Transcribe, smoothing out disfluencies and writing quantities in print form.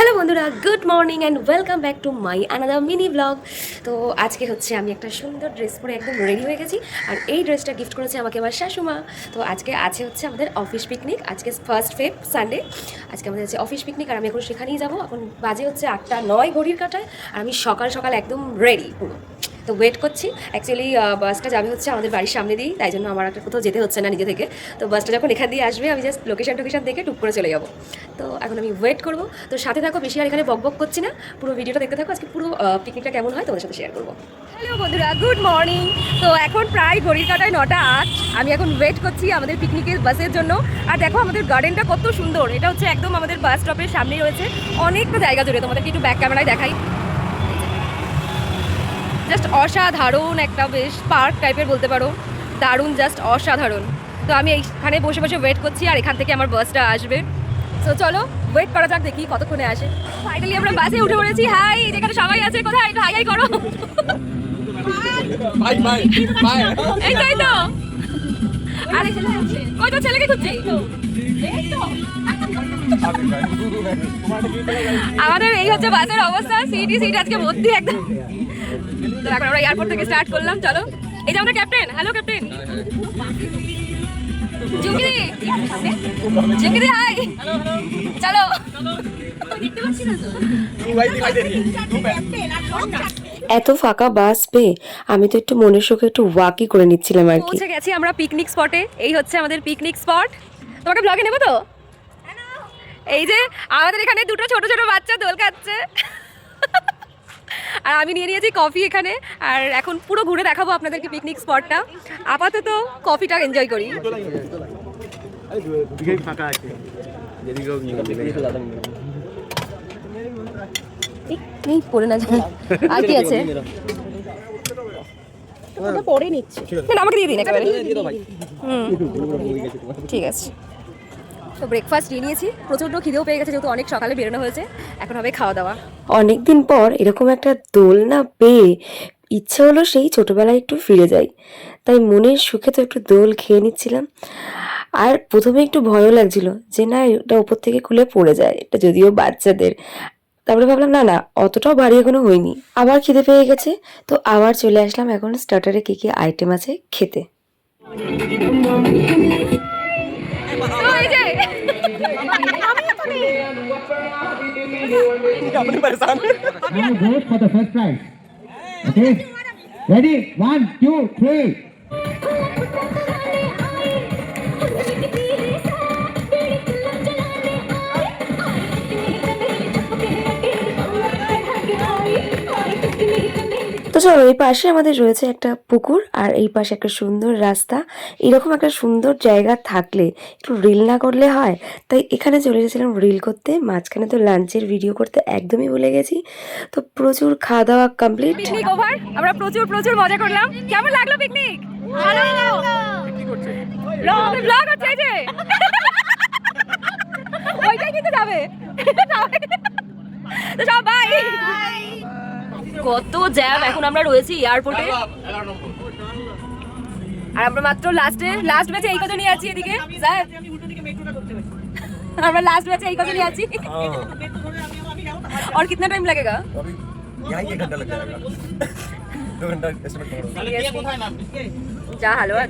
Hello বন্ধুরা, good morning and welcome back to my another mini blog. তো আজকে হচ্ছে আমি একটা সুন্দর ড্রেস পরে একদম রেডি হয়ে গেছি, আর এই ড্রেসটা গিফট করেছে আমাকে আমার শাশুমা। তো আজকে আছে হচ্ছে আমাদের অফিস পিকনিক, আজকে ফার্স্ট ফেব সানডে। আজকে আমাদের হচ্ছে অফিস পিকনিক, আর আমি এখন সেখানেই যাবো। এখন বাজে হচ্ছে 8:09 ঘড়ির কাঁটায়, আর আমি সকাল সকাল একদম রেডি পুরো। তো ওয়েট করছি। অ্যাকচুয়ালি বাসটা যাবে হচ্ছে আমাদের বাড়ির সামনে দিয়েই, তাই জন্য আমার একটা কোথাও যেতে হচ্ছে না নিজে থেকে। তো বাসটা যখন এখান দিয়ে আসবে আমি জাস্ট লোকেশন দেখে টুক করে চলে যাবো। তো এখন আমি ওয়েট করবো। তো সাথে থাকো, বেশি আর এখানে বকবক করছি না, পুরো ভিডিওটা দেখতে থাকো। আজকে পুরো পিকনিকটা কেমন হয় তোমাদের সাথে শেয়ার করবো। হ্যালো বন্ধুরা, গুড মর্নিং। তো এখন প্রায় ঘড়ির কাঁটায় 9:08। আমি এখন ওয়েট করছি আমাদের পিকনিকের বাসের জন্য। আর দেখো আমাদের গার্ডেনটা কত সুন্দর, এটা হচ্ছে একদম আমাদের বাস স্টপের সামনেই রয়েছে, অনেকটা জায়গা জুড়ে। তোমাদেরকে একটু ব্যাক ক্যামেরায় দেখাই। জাস্ট অসাধারণ একটা বেশ পার্ক টাইপের বলতে পারো, দারুণ, জাস্ট অসাধারণ। তো আমি এইখানে বসে বসে ওয়েট করছি, আর এখান থেকে আমার বাসটা আসবে। তো চলো ওয়েট করা যাক, দেখি কতক্ষণে আসে। ফাইনালি আমরা বাসে উঠে পড়েছি। হাই, যেখানে সবাই আছে, কোথায় একটু হাই হাই করো। এই তো এই তো। আরে কই তো ছেলেকে খুঁজছি। আমাদের এই হচ্ছে বাসের অবস্থা, সিট আজকে ভর্তি একদম। তো এখন আমরা এয়ারপোর্ট থেকে স্টার্ট করলাম। চলো, এই যে আমাদের ক্যাপ্টেন। Hello captain. জুমকি দি হাই। চলো। এত ফাঁকা বাস পেয়ে আমি তো একটু মনের সুখে একটু ওয়াকই করে নিচ্ছিলাম আর কি। পৌঁছে গেছি আমরা পিকনিক স্পটে। এই হচ্ছে আমাদের পিকনিক স্পট। তোমাকে ব্লগে নেবো তো। এই যে আমাদের এখানে দুটো ছোট ছোট বাচ্চা দোল খাচ্ছে, আর আমি নিয়ে নিয়েছি কফি এখানে। আর এখন পুরো ঘুরে দেখাবো আপনাদেরকে পিকনিক স্পটটা। আপাতত কফিটা এনজয় করি। এই পড়ে না যায়। আর কি আছে পরে নিচ্ছে, আমাকে দিয়ে দিন একেবারে। ঠিক আছে। তো ব্রেকফাস্ট নিয়ে নিয়েছি, প্রচণ্ড খিদেও পেয়ে গেছে যেহেতু অনেক সকালে বেরোনো হয়েছে। এখন হবে খাওয়া দাওয়া। অনেকদিন পর এরকম একটা দোলনা পেয়ে ইচ্ছে হলো সেই ছোটবেলায় একটু ফিরে যাই, তাই মনের সুখে তো একটু দোল খেয়ে নিচ্ছিলাম। আর প্রথমে একটু ভয়ও লাগছিল যে না এটা ওপর থেকে খুলে পড়ে যায়, এটা যদিও বাচ্চাদের। তারপরে ভাবলাম না না অতটাও ভারী এখনো হয়নি। আবার খিদে পেয়ে গেছে, তো আবার চলে আসলাম এখন স্টার্টারে কি কি আইটেম আছে খেতে। Vote for the first prize. Okay? Ready? 1, 2, 3. তো চলো, এই পাশে আমাদের রয়েছে একটা পুকুর, আর এই পাশে একটা সুন্দর রাস্তা। এরকম একটা সুন্দর জায়গা থাকলে একটু রিল না করলে হয়, তাই এখানে চলে এসেছিলাম রিল করতে। মাঝখানে তো লাঞ্চের ভিডিও করতে একদমই ভুলে গেছি। তো প্রচুর খাওয়া দাওয়া কমপ্লিট, পিকনিক ওভার। আমরা প্রচুর মজা করলাম। কেমন লাগলো পিকনিক? ভালো। ব্লগ হচ্ছে এই যে ওইটাই কিন্তু যাবে। তো সব বাই। কত জ্যাম। এখন আমরা রয়েছি এয়ারপোর্টে, আর আমরা মাত্র লাস্ট ব্যাচে এই কজনই আছি। এদিকে স্যার, আমরা লাস্ট ব্যাচে এই কজনই আছি। और कितना टाइम लगेगा? अभी यहाँ 1 घंटा लग जाएगा। 2 घंटा एस्टिमेट करो। जा हालत।